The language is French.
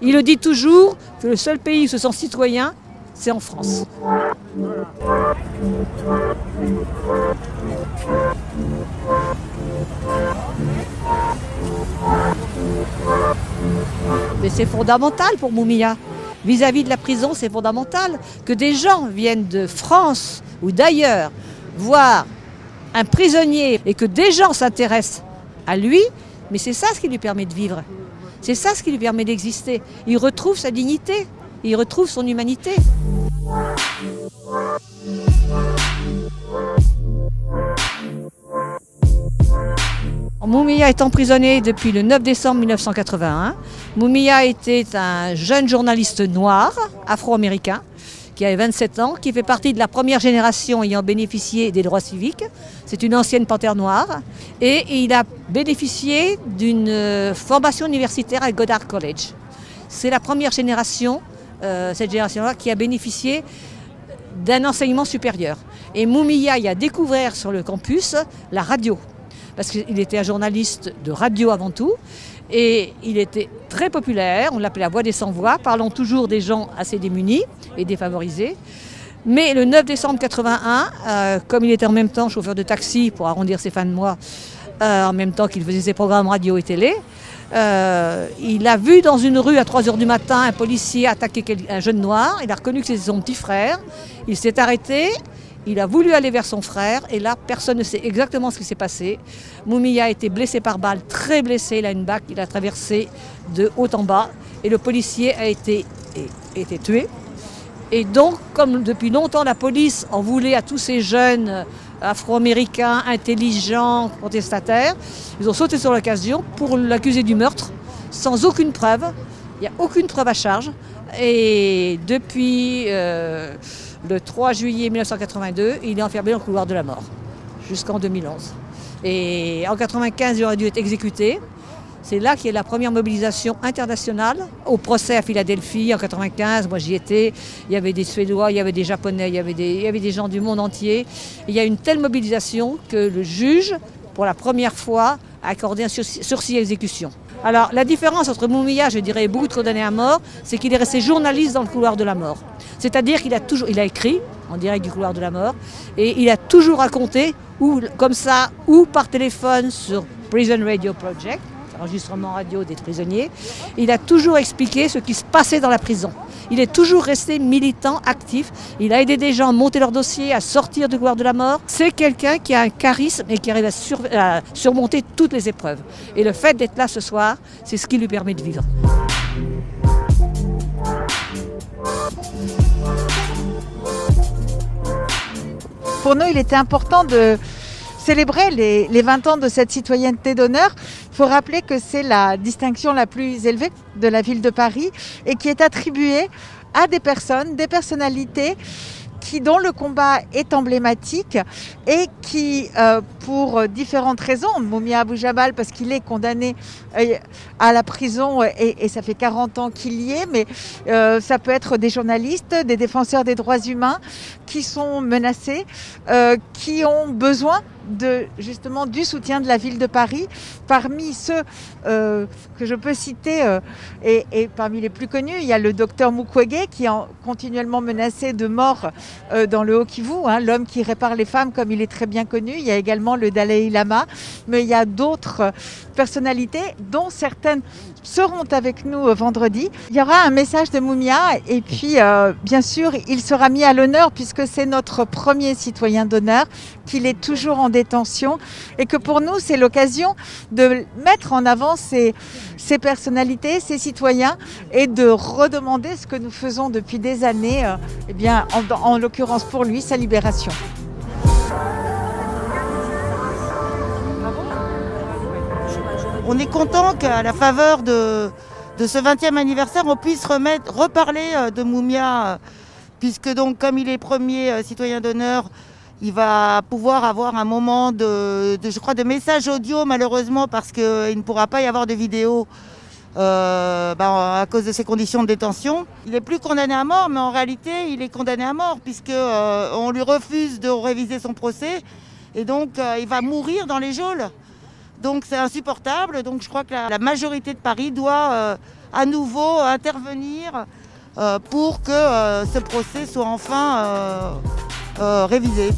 Il le dit toujours que le seul pays où se sent citoyen, c'est en France. Mais c'est fondamental pour Moumiya. Vis-à-vis de la prison, c'est fondamental que des gens viennent de France ou d'ailleurs voir un prisonnier et que des gens s'intéressent à lui, mais c'est ça ce qui lui permet de vivre. C'est ça ce qui lui permet d'exister. Il retrouve sa dignité, il retrouve son humanité. Moumiya est emprisonné depuis le 9 décembre 1981. Moumiya était un jeune journaliste noir, afro-américain, qui avait 27 ans, qui fait partie de la première génération ayant bénéficié des droits civiques. C'est une ancienne panthère noire. Et il a bénéficié d'une formation universitaire à Goddard College. C'est la première génération, cette génération-là, qui a bénéficié d'un enseignement supérieur. Et Moumiya y a découvert sur le campus la radio. Parce qu'il était un journaliste de radio avant tout, et il était très populaire, on l'appelait la voix des sans-voix, parlant toujours des gens assez démunis et défavorisés. Mais le 9 décembre 1981, comme il était en même temps chauffeur de taxi pour arrondir ses fins de mois, en même temps qu'il faisait ses programmes radio et télé, il a vu dans une rue à 3 h du matin un policier attaquer un jeune noir, il a reconnu que c'était son petit frère, il s'est arrêté. Il a voulu aller vers son frère et là, personne ne sait exactement ce qui s'est passé. Moumiya a été blessé par balle, très blessé, il a une bac, il a traversé de haut en bas et le policier a été tué. Et donc, comme depuis longtemps la police en voulait à tous ces jeunes afro-américains, intelligents, contestataires, ils ont sauté sur l'occasion pour l'accuser du meurtre, sans aucune preuve. Il n'y a aucune preuve à charge. Et depuis le 3 juillet 1982, il est enfermé dans le couloir de la mort, jusqu'en 2011. Et en 1995, il aurait dû être exécuté. C'est là qu'il y a la première mobilisation internationale. Au procès à Philadelphie, en 1995, moi j'y étais, il y avait des Suédois, il y avait des Japonais, il y avait des gens du monde entier. Et il y a une telle mobilisation que le juge, pour la première fois, a accordé un sursis à exécution. Alors la différence entre Moumiya, je dirais, et beaucoup de condamnés à mort, c'est qu'il est resté journaliste dans le couloir de la mort. C'est-à-dire qu'il a écrit en direct du couloir de la mort et il a toujours raconté, ou comme ça, ou par téléphone sur Prison Radio Project, enregistrement radio des prisonniers, il a toujours expliqué ce qui se passait dans la prison. Il est toujours resté militant, actif. Il a aidé des gens à monter leur dossier, à sortir du couloir de la mort. C'est quelqu'un qui a un charisme et qui arrive à surmonter toutes les épreuves. Et le fait d'être là ce soir, c'est ce qui lui permet de vivre. Pour nous, il était important de célébrer les 20 ans de cette citoyenneté d'honneur. Il faut rappeler que c'est la distinction la plus élevée de la ville de Paris et qui est attribuée à des personnes, des personnalités dont le combat est emblématique et qui, pour différentes raisons, Moumiya Abou Jabal parce qu'il est condamné à la prison et ça fait 40 ans qu'il y est, mais ça peut être des journalistes, des défenseurs des droits humains qui sont menacés, qui ont besoin justement du soutien de la ville de Paris. Parmi ceux que je peux citer et parmi les plus connus, il y a le docteur Mukwege qui est continuellement menacé de mort dans le Haut-Kivu, l'homme qui répare les femmes comme il est très bien connu. Il y a également le Dalai Lama, mais il y a d'autres personnalités dont certaines seront avec nous vendredi. Il y aura un message de Moumiya et puis bien sûr il sera mis à l'honneur puisque c'est notre premier citoyen d'honneur, qu'il est toujours en détention et que pour nous c'est l'occasion de mettre en avant ces personnalités, ces citoyens et de redemander ce que nous faisons depuis des années, eh bien, en l'occurrence pour lui, sa libération. On est content qu'à la faveur de ce 20e anniversaire, on puisse reparler de Moumiya, puisque donc comme il est premier citoyen d'honneur, il va pouvoir avoir un moment je crois, de message audio malheureusement parce qu'il ne pourra pas y avoir de vidéo à cause de ses conditions de détention. Il n'est plus condamné à mort, mais en réalité, il est condamné à mort puisqu'on lui refuse de réviser son procès et donc il va mourir dans les geôles. Donc c'est insupportable. Donc je crois que la majorité de Paris doit à nouveau intervenir pour que ce procès soit enfin révisé.